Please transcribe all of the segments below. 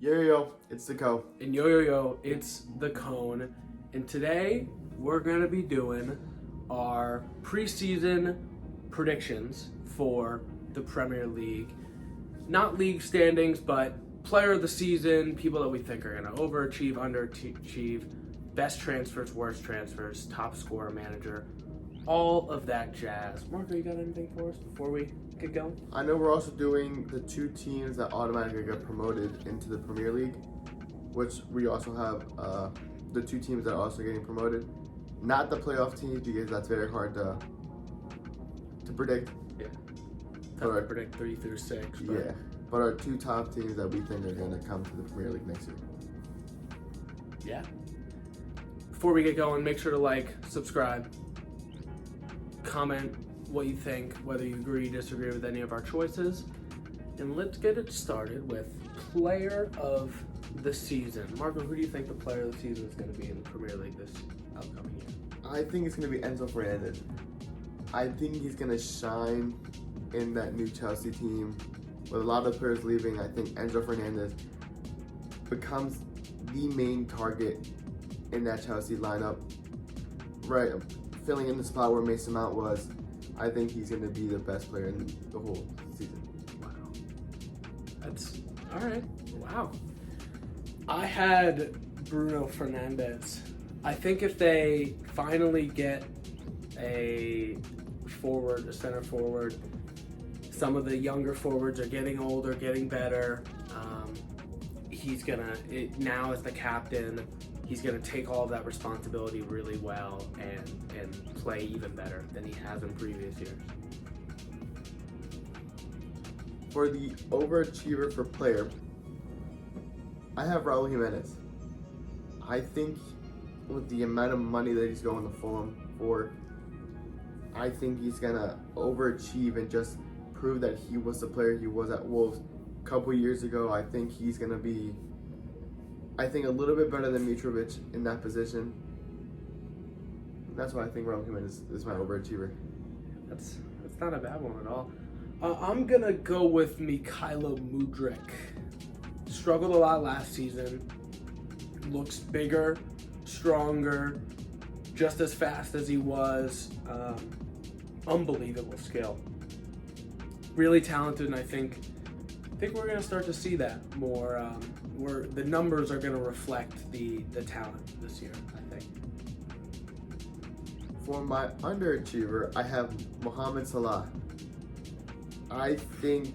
Yo, it's the Co. And yo, it's the Cone. And today we're going to be doing our preseason predictions for the Premier League. Not league standings, but player of the season, people that we think are going to overachieve, underachieve, best transfers, worst transfers, top scorer, manager, all of that jazz. Marco, you got anything for us before we get going? I know we're also doing the two teams that automatically get promoted into the Premier League, which we also have the two teams that are also getting promoted. Not the playoff teams because that's very hard to predict. Yeah. Tough to predict 3 through 6. But yeah. But our two top teams that we think are going to come to the Premier League next year. Yeah. Before we get going, make sure to like, subscribe, comment what you think, whether you agree, disagree with any of our choices, and let's get it started with player of the season. Marco, who do you think the player of the season is going to be in the Premier League this upcoming year? I think it's going to be Enzo Fernandez. I think he's going to shine in that new Chelsea team. With a lot of players leaving, I think Enzo Fernandez becomes the main target in that Chelsea lineup. Right, filling in the spot where Mason Mount was. I think he's going to be the best player in the whole season. Wow. That's all right. Wow. I had Bruno Fernandes. I think if they finally get a center forward, some of the younger forwards are getting older, getting better. He's now as the captain, he's going to take all of that responsibility really well and play even better than he has in previous years. For the overachiever for player, I have Raul Jimenez. I think with the amount of money that he's going to Fulham for, I think he's going to overachieve and just prove that he was the player he was at Wolves a couple years ago. I think he's going to be, a little bit better than Mitrovic in that position. That's why I think Raul Jimenez is my overachiever. That's not a bad one at all. I'm going to go with Mykhailo Mudryk. Struggled a lot last season. Looks bigger, stronger, just as fast as he was. Unbelievable skill. Really talented, and I think we're going to start to see that more. Where the numbers are going to reflect the talent this year, I think. For my underachiever, I have Mohamed Salah. I think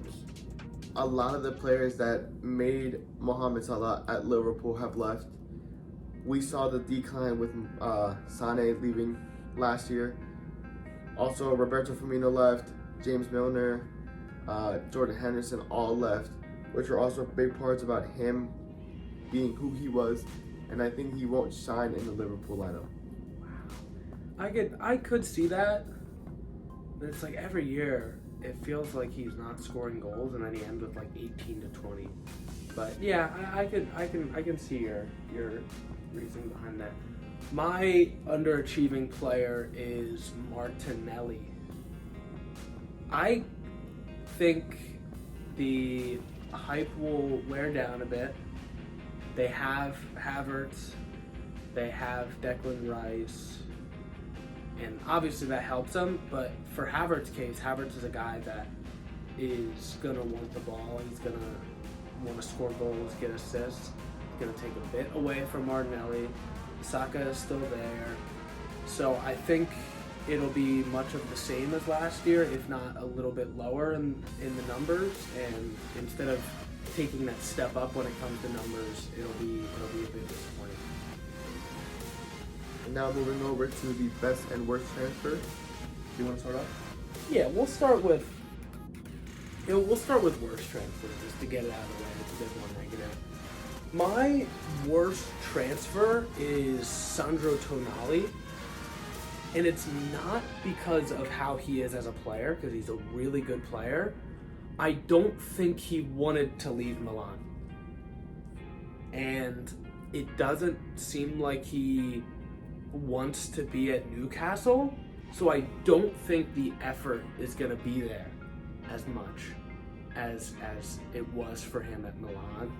a lot of the players that made Mohamed Salah at Liverpool have left. We saw the decline with Sané leaving last year. Also, Roberto Firmino left, James Milner, Jordan Henderson all left, which are also big parts about him being who he was, and I think he won't shine in the Liverpool lineup. Wow. I could see that, but it's like every year it feels like he's not scoring goals, and then he ends with like 18 to 20. But yeah, I can see your reason behind that. My underachieving player is Martinelli. I think the hype will wear down a bit. They have Havertz, they have Declan Rice, and obviously that helps them, but for Havertz's case, Havertz is a guy that is going to want the ball, he's going to want to score goals, get assists, he's going to take a bit away from Martinelli. Saka is still there, so I think it'll be much of the same as last year, if not a little bit lower in the numbers, and instead of taking that step up when it comes to numbers, it'll be a bit disappointing. And now moving over to the best and worst transfer. Do you want to start off? Yeah, we'll start with worst transfers just to get it out of the way. It's a bit more negative. My worst transfer is Sandro Tonali. And it's not because of how he is as a player, because he's a really good player. I don't think he wanted to leave Milan. And it doesn't seem like he wants to be at Newcastle. So I don't think the effort is going to be there as much as it was for him at Milan.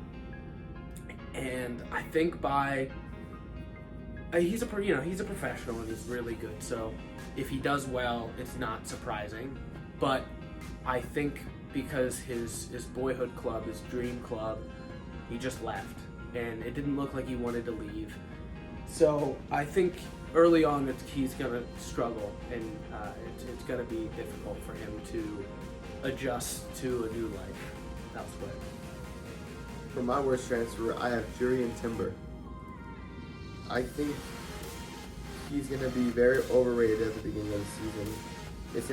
And I think he's a professional and he's really good. So if he does well, it's not surprising. But I think because his boyhood club, his dream club, he just left, and it didn't look like he wanted to leave. So I think early on he's gonna struggle, and it's gonna be difficult for him to adjust to a new life elsewhere. For my worst transfer, I have Jurrien Timber. I think he's gonna be very overrated at the beginning of the season. It's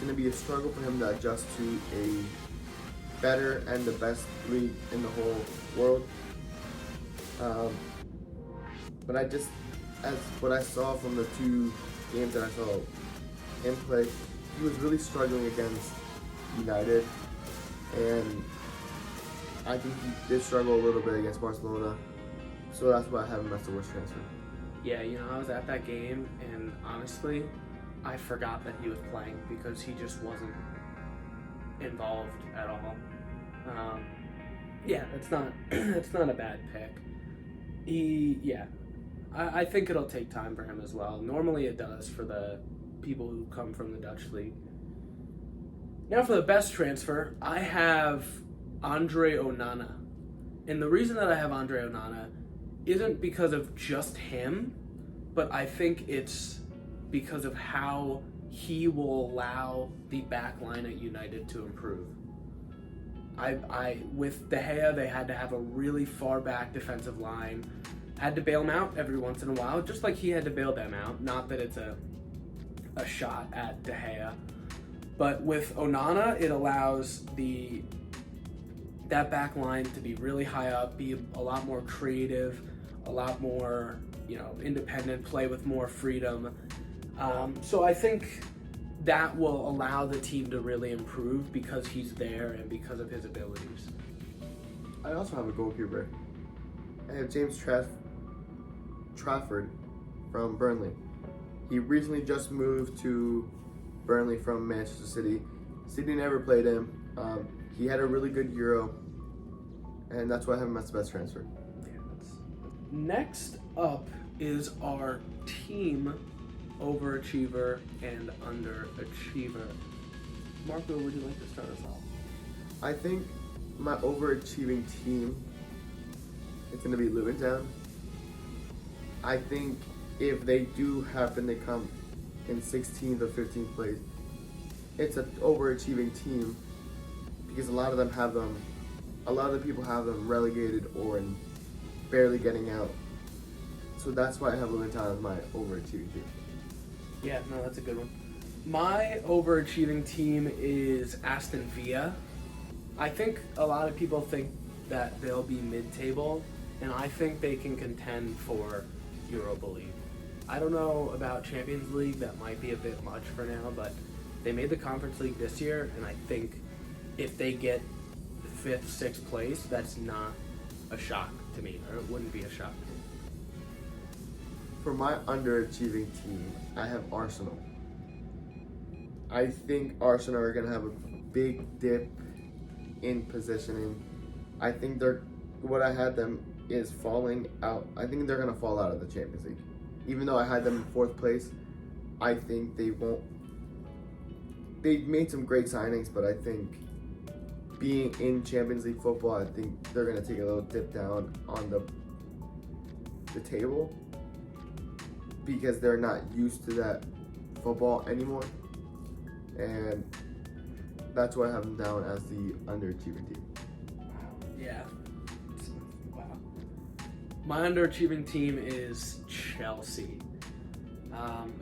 gonna be a struggle for him to adjust to a better and the best league in the whole world. But as what I saw from the 2 games that I saw him play, he was really struggling against United, and I think he did struggle a little bit against Barcelona. So that's why I have him as the worst transfer. Yeah, I was at that game, and honestly, I forgot that he was playing because he just wasn't involved at all. Yeah, it's not a bad pick. I think it'll take time for him as well. Normally it does for the people who come from the Dutch league. Now for the best transfer, I have Andre Onana. And the reason that I have Andre Onana isn't because of just him, but I think it's because of how he will allow the back line at United to improve. With De Gea, they had to have a really far back defensive line, had to bail him out every once in a while, just like he had to bail them out. Not that it's a shot at De Gea, but with Onana, it allows that back line to be really high up, be a lot more creative, a lot more independent, play with more freedom. So I think that will allow the team to really improve because he's there and because of his abilities. I also have a goalkeeper. I have James Trafford from Burnley. He recently just moved to Burnley from Manchester City. City never played him. He had a really good Euro, and that's why I have him as the best transfer. Next up is our team overachiever and underachiever. Marco, would you like to start us off? I think my overachieving team is going to be Luton Town. I think if they do happen to come in 16th or 15th place, it's an overachieving team because a lot of the people have them relegated or in barely getting out. So that's why I have Luton Town as my overachieving team. Yeah, no, that's a good one. My overachieving team is Aston Villa. I think a lot of people think that they'll be mid-table, and I think they can contend for Europa League. I don't know about Champions League, that might be a bit much for now, but they made the Conference League this year, and I think if they get 5th, 6th place, that's not a shock to me, or it wouldn't be a shock to me. For my underachieving team, I have Arsenal. I think Arsenal are going to have a big dip in positioning. I think what I had them is falling out. I think they're going to fall out of the Champions League. Even though I had them in 4th place, I think they won't. They made some great signings, but I think being in Champions League football, I think they're going to take a little dip down on the table because they're not used to that football anymore. And that's why I have them down as the underachieving team. Yeah. Wow. My underachieving team is Chelsea.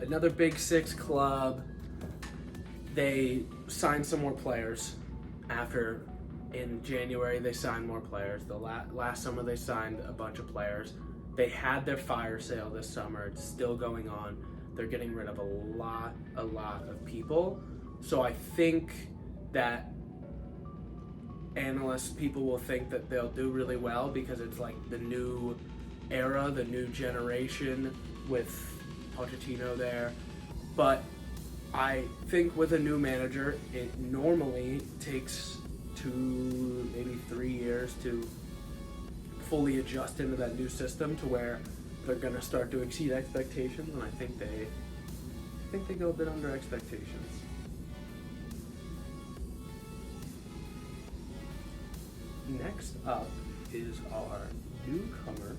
Another Big Six club. They signed some more players. In January, they signed more players. The last summer, they signed a bunch of players. They had their fire sale this summer. It's still going on. They're getting rid of a lot of people. So I think that people will think that they'll do really well because it's like the new era, the new generation with Pochettino there. But I think with a new manager, it normally takes 2, maybe 3 years to fully adjust into that new system to where they're going to start to exceed expectations, and I think they go a bit under expectations. Next up is our newcomer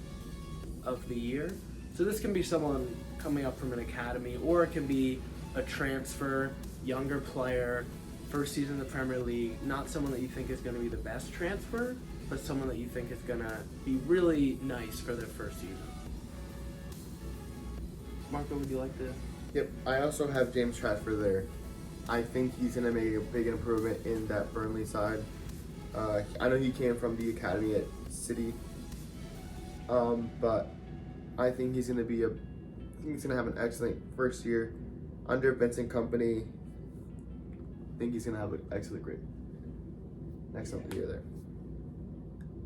of the year. So this can be someone coming up from an academy, or it can be a transfer, younger player, first season in the Premier League, not someone that you think is going to be the best transfer, but someone that you think is going to be really nice for their first season. Marco, would you like to? Yep, I also have James Trafford there. I think he's going to make a big improvement in that Burnley side. I know he came from the academy at City, but I think he's going to have an excellent first year under Vincent Kompany. I think he's going to have an excellent year there.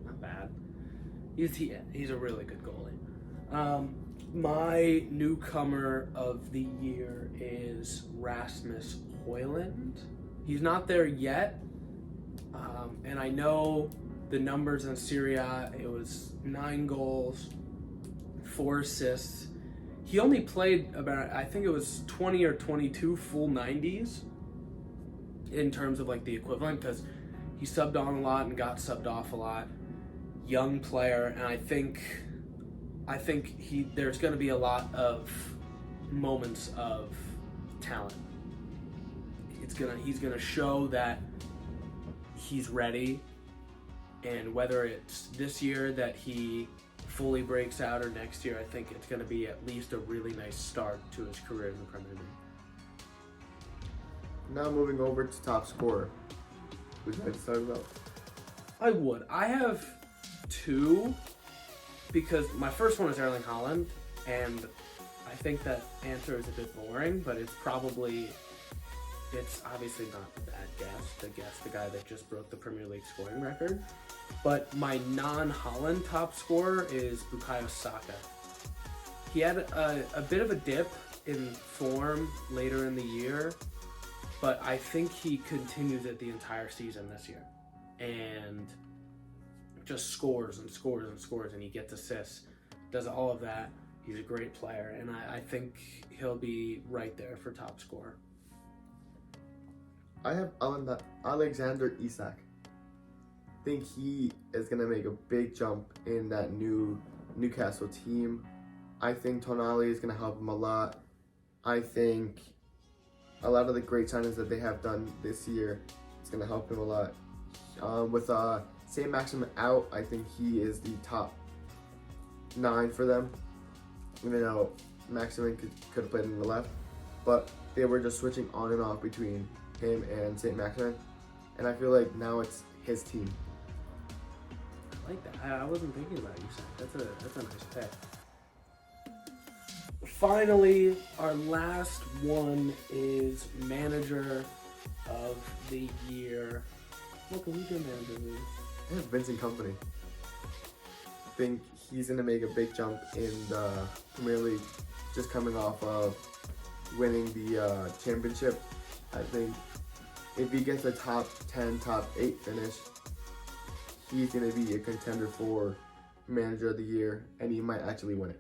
Not bad. He's a really good goalie. My newcomer of the year is Rasmus Højlund. He's not there yet, and I know the numbers in Serie A. It was 9 goals, 4 assists. He only played about, I think it was 20 or 22 full 90s in terms of like the equivalent, because he subbed on a lot and got subbed off a lot. Young player, and I think there's going to be a lot of moments of talent. He's gonna show that he's ready, and whether it's this year that he fully breaks out or next year, I think it's going to be at least a really nice start to his career in the Premier League. Now moving over to top scorer. Would you like to start about? I would. I have 2, because my first one is Erling Haaland, and I think that answer is a bit boring, but it's obviously not a bad guess to guess the guy that just broke the Premier League scoring record. But my non-Haaland top scorer is Bukayo Saka. He had a bit of a dip in form later in the year, but I think he continues it the entire season this year. And just scores and scores and scores, and he gets assists, does all of that. He's a great player, and I think he'll be right there for top scorer. I have Alexander Isak. I think he is going to make a big jump in that new Newcastle team. I think Tonali is going to help him a lot. I think a lot of the great signings that they have done this year is going to help him a lot. With St. Maximin out, I think he is the top 9 for them. Even though Maximin could have played in the left, but they were just switching on and off between him and St. Maximin, and I feel like now it's his team. I like that. I wasn't thinking about you, Zach. That's a nice pick. Finally, our last one is manager of the year. What can we do, manager of the year? I have Vincent Kompany. I think he's going to make a big jump in the Premier League, just coming off of winning the championship. I think if he gets a top 10, top 8 finish, he's going to be a contender for manager of the year, and he might actually win it.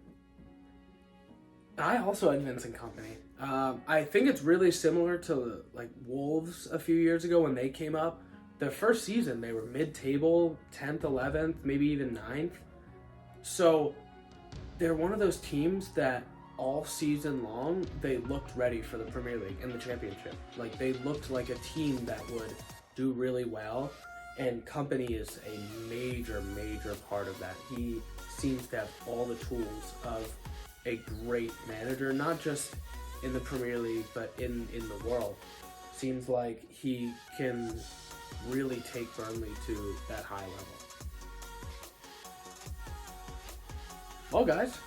I also had Vincent Kompany. I think it's really similar to like Wolves a few years ago when they came up. Their first season, they were mid-table, 10th, 11th, maybe even 9th. So they're one of those teams that all season long, they looked ready for the Premier League and the Championship. Like, they looked like a team that would do really well, and Kompany is a major, major part of that. He seems to have all the tools of a great manager, not just in the Premier League, but in the world. Seems like he can really take Burnley to that high level. Well, guys,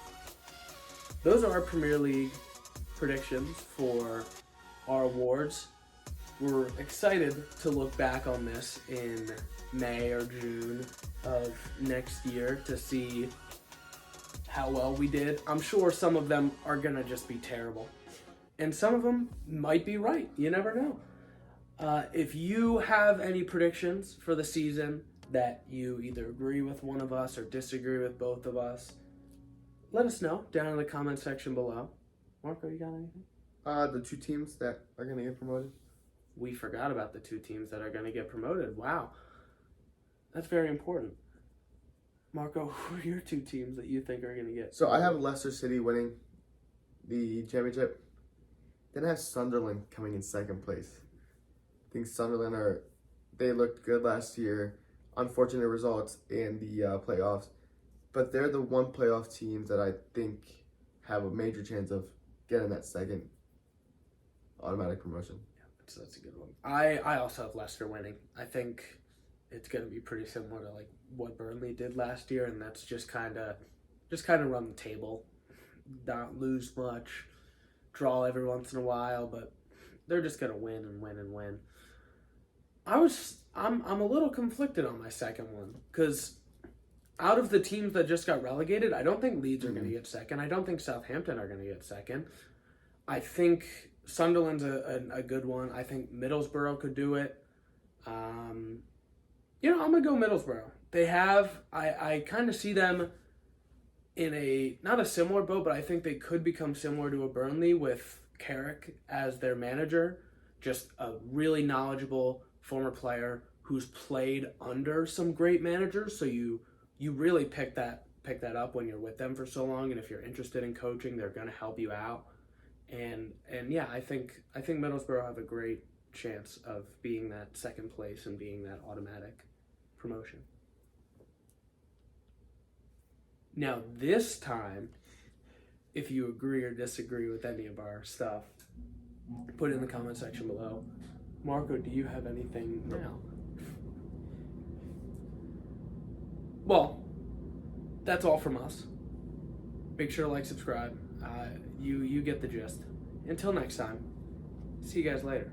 those are our Premier League predictions for our awards. We're excited to look back on this in May or June of next year to see how well we did. I'm sure some of them are going to just be terrible. And some of them might be right. You never know. If you have any predictions for the season, that you either agree with one of us or disagree with both of us. Let us know down in the comment section below. Marco, you got anything? The 2 teams that are going to get promoted. We forgot about the 2 teams that are going to get promoted. Wow. That's very important. Marco, who are your 2 teams that you think are going to get So promoted? I have Leicester City winning the championship. Then I have Sunderland coming in second place. I think Sunderland they looked good last year. Unfortunate results in the playoffs. But they're the one playoff team that I think have a major chance of getting that second automatic promotion. That's a good one. I also have Leicester winning. I think it's going to be pretty similar to like what Burnley did last year, and that's just kind of run the table, not lose much, draw every once in a while, but they're just going to win and win and win. I'm a little conflicted on my second one because out of the teams that just got relegated, I don't think Leeds are going to get second. I don't think Southampton are going to get second. I think Sunderland's a good one. I think Middlesbrough could do it. I'm going to go Middlesbrough. They have, I kind of see them in not a similar boat, but I think they could become similar to a Burnley with Carrick as their manager. Just a really knowledgeable former player who's played under some great managers. So you really pick that up when you're with them for so long. And if you're interested in coaching, they're going to help you out. And yeah, I think Middlesbrough have a great chance of being that second place and being that automatic promotion. Now this time, if you agree or disagree with any of our stuff, put it in the comment section below. Marco, do you have anything now? Well, that's all from us. Make sure to like, subscribe. You get the gist. Until next time, see you guys later.